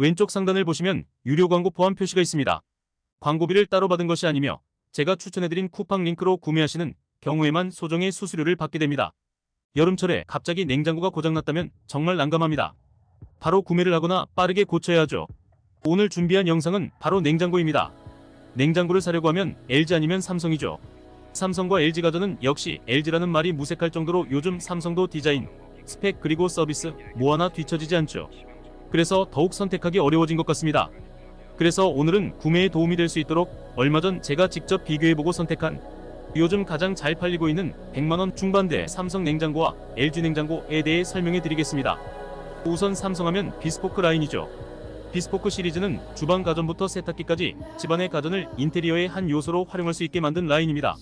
왼쪽 상단을 보시면 유료 광고 포함 표시가 있습니다. 광고비를 따로 받은 것이 아니며 제가 추천해드린 쿠팡 링크로 구매하시는 경우에만 소정의 수수료를 받게 됩니다. 여름철에 갑자기 냉장고가 고장났다면 정말 난감합니다. 바로 구매를 하거나 빠르게 고쳐야 하죠. 오늘 준비한 영상은 바로 냉장고입니다. 냉장고를 사려고 하면 LG 아니면 삼성이죠. 삼성과 LG 가전은 역시 LG라는 말이 무색할 정도로 요즘 삼성도 디자인, 스펙 그리고 서비스 뭐 하나 뒤처지지 않죠. 그래서 더욱 선택하기 어려워진 것 같습니다. 그래서 오늘은 구매에 도움이 될 수 있도록 얼마 전 제가 직접 비교해보고 선택한 요즘 가장 잘 팔리고 있는 100만원 중반대 삼성 냉장고와 LG 냉장고에 대해 설명해 드리겠습니다. 우선 삼성하면 비스포크 라인이죠. 비스포크 시리즈는 주방 가전부터 세탁기까지 집안의 가전을 인테리어의 한 요소로 활용할 수 있게 만든 라인입니다.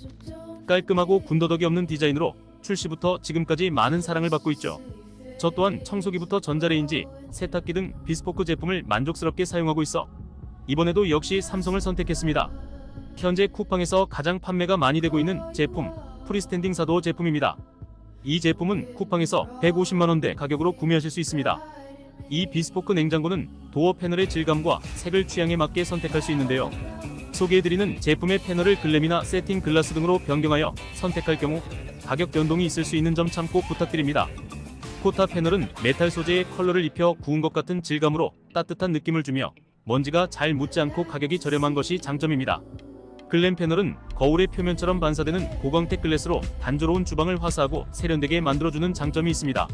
깔끔하고 군더더기 없는 디자인으로 출시부터 지금까지 많은 사랑을 받고 있죠. 저 또한 청소기부터 전자레인지, 세탁기 등 비스포크 제품을 만족스럽게 사용하고 있어 이번에도 역시 삼성을 선택했습니다. 현재 쿠팡에서 가장 판매가 많이 되고 있는 제품 프리스탠딩 사도어 제품입니다. 이 제품은 쿠팡에서 150만원대 가격으로 구매하실 수 있습니다. 이 비스포크 냉장고는 도어 패널의 질감과 색을 취향에 맞게 선택할 수 있는데요. 소개해드리는 제품의 패널을 글램이나 세팅 글라스 등으로 변경하여 선택할 경우 가격 변동이 있을 수 있는 점 참고 부탁드립니다. 코타 패널은 메탈 소재의 컬러를 입혀 구운 것 같은 질감으로 따뜻한 느낌을 주며 먼지가 잘 묻지 않고 가격이 저렴한 것이 장점입니다. 글램 패널은 거울의 표면처럼 반사되는 고광택 글래스로 단조로운 주방을 화사하고 세련되게 만들어주는 장점이 있습니다.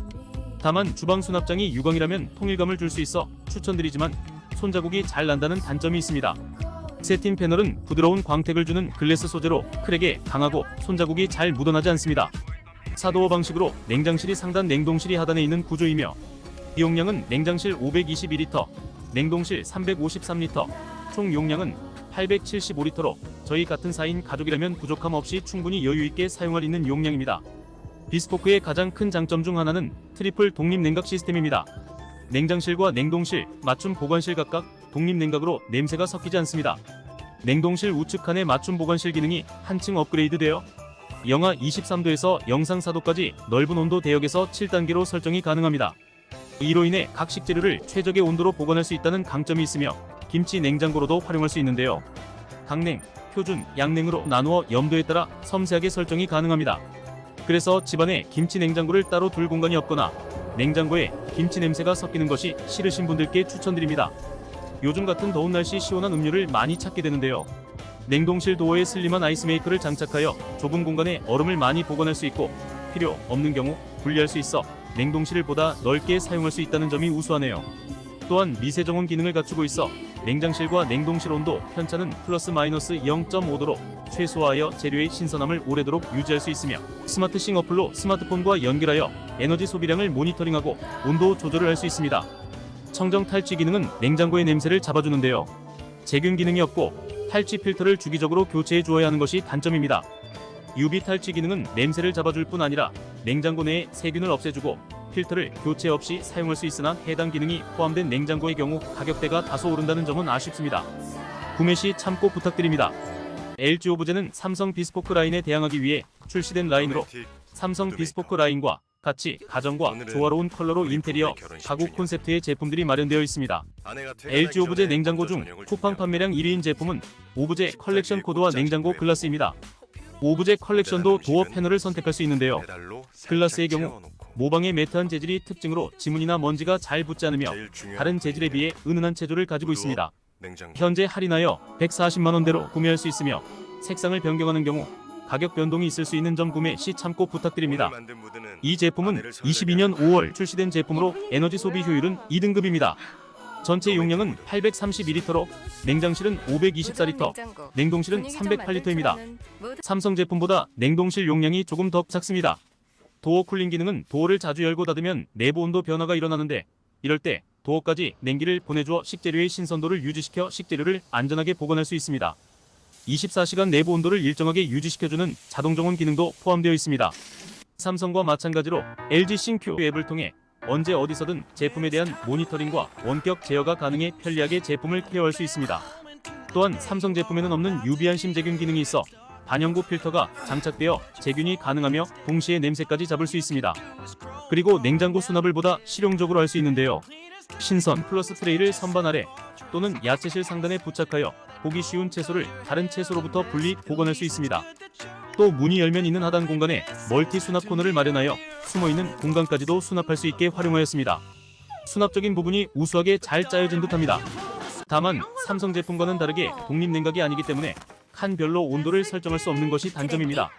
다만 주방 수납장이 유광이라면 통일감을 줄 수 있어 추천드리지만 손자국이 잘 난다는 단점이 있습니다. 세팅 패널은 부드러운 광택을 주는 글래스 소재로 크랙에 강하고 손자국이 잘 묻어나지 않습니다. 사도어 방식으로 냉장실이 상단, 냉동실이 하단에 있는 구조이며 용량은 냉장실 522리터, 냉동실 353리터, 총 용량은 875리터로 저희 같은 4인 가족이라면 부족함 없이 충분히 여유있게 사용할 있는 용량입니다. 비스포크의 가장 큰 장점 중 하나는 트리플 독립 냉각 시스템입니다. 냉장실과 냉동실, 맞춤 보관실 각각 독립 냉각으로 냄새가 섞이지 않습니다. 냉동실 우측 칸에 맞춤 보관실 기능이 한층 업그레이드되어 영하 23도에서 영상 4도까지 넓은 온도 대역에서 7단계로 설정이 가능합니다. 이로 인해 각 식재료를 최적의 온도로 보관할 수 있다는 강점이 있으며 김치 냉장고로도 활용할 수 있는데요. 강냉, 표준, 양냉으로 나누어 염도에 따라 섬세하게 설정이 가능합니다. 그래서 집안에 김치 냉장고를 따로 둘 공간이 없거나 냉장고에 김치 냄새가 섞이는 것이 싫으신 분들께 추천드립니다. 요즘 같은 더운 날씨 시원한 음료를 많이 찾게 되는데요. 냉동실 도어에 슬림한 아이스메이커를 장착하여 좁은 공간에 얼음을 많이 보관할 수 있고 필요 없는 경우 분리할 수 있어 냉동실을 보다 넓게 사용할 수 있다는 점이 우수하네요. 또한 미세정온 기능을 갖추고 있어 냉장실과 냉동실 온도 편차는 플러스 마이너스 0.5도로 최소화하여 재료의 신선함을 오래도록 유지할 수 있으며 스마트싱 어플로 스마트폰과 연결하여 에너지 소비량을 모니터링하고 온도 조절을 할 수 있습니다. 청정 탈취 기능은 냉장고의 냄새를 잡아주는데요. 제균 기능이 없고 탈취 필터를 주기적으로 교체해 주어야 하는 것이 단점입니다. UV 탈취 기능은 냄새를 잡아줄 뿐 아니라 냉장고 내의 세균을 없애주고 필터를 교체 없이 사용할 수 있으나 해당 기능이 포함된 냉장고의 경우 가격대가 다소 오른다는 점은 아쉽습니다. 구매 시 참고 부탁드립니다. LG 오브제는 삼성 비스포크 라인에 대항하기 위해 출시된 라인으로 삼성 비스포크 라인과 같이 가전과 조화로운 컬러로 인테리어, 가구 콘셉트의 제품들이 마련되어 있습니다. LG 오브제 냉장고 중 쿠팡 판매량 1위인 제품은 오브제 컬렉션 코드와 냉장고 글라스입니다. 오브제 컬렉션도 도어 패널을 선택할 수 있는데요. 글라스의 경우 모방의 매트한 재질이 특징으로 지문이나 먼지가 잘 붙지 않으며 다른 재질에 비해 은은한 체조를 가지고 있습니다. 현재 할인하여 140만원대로 구매할 수 있으며 색상을 변경하는 경우 가격 변동이 있을 수 있는 점 구매 시 참고 부탁드립니다. 이 제품은 22년 5월 출시된 제품으로 에너지 소비 효율은 2등급입니다. 전체 용량은 832리터로 냉장실은 524리터, 냉동실은 308리터입니다. 삼성 제품보다 냉동실 용량이 조금 더 작습니다. 도어 쿨링 기능은 도어를 자주 열고 닫으면 내부 온도 변화가 일어나는데 이럴 때 도어까지 냉기를 보내주어 식재료의 신선도를 유지시켜 식재료를 안전하게 보관할 수 있습니다. 24시간 내부 온도를 일정하게 유지시켜주는 자동 정원 기능도 포함되어 있습니다. 삼성과 마찬가지로 LG 싱큐 앱을 통해 언제 어디서든 제품에 대한 모니터링과 원격 제어가 가능해 편리하게 제품을 케어할 수 있습니다. 또한 삼성 제품에는 없는 UV 안심 제균 기능이 있어 반영구 필터가 장착되어 제균이 가능하며 동시에 냄새까지 잡을 수 있습니다. 그리고 냉장고 수납을 보다 실용적으로 할 수 있는데요. 신선 플러스 트레이를 선반 아래 또는 야채실 상단에 부착하여 보기 쉬운 채소를 다른 채소로부터 분리 보관할 수 있습니다. 또 문이 열면 있는 하단 공간에 멀티 수납 코너를 마련하여 숨어있는 공간까지도 수납할 수 있게 활용하였습니다. 수납적인 부분이 우수하게 잘 짜여진 듯합니다. 다만 삼성 제품과는 다르게 독립 냉각이 아니기 때문에 칸별로 온도를 설정할 수 없는 것이 단점입니다.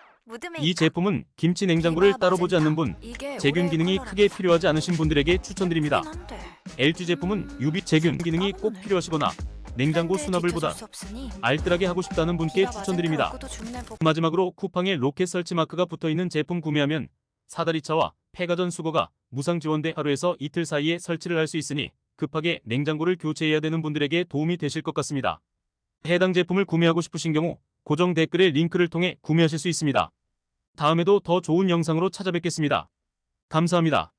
이 제품은 김치 냉장고를 따로 보지 않는 분, 제균 기능이 크게 필요하지 않으신 분들에게 추천드립니다. LG 제품은 UV 제균 기능이 꼭 필요하시거나 냉장고 수납을 보다 알뜰하게 하고 싶다는 분께 추천드립니다. 마지막으로 쿠팡에 로켓 설치 마크가 붙어있는 제품 구매하면 사다리차와 폐가전 수거가 무상 지원돼 하루에서 이틀 사이에 설치를 할 수 있으니 급하게 냉장고를 교체해야 되는 분들에게 도움이 되실 것 같습니다. 해당 제품을 구매하고 싶으신 경우 고정 댓글의 링크를 통해 구매하실 수 있습니다. 다음에도 더 좋은 영상으로 찾아뵙겠습니다. 감사합니다.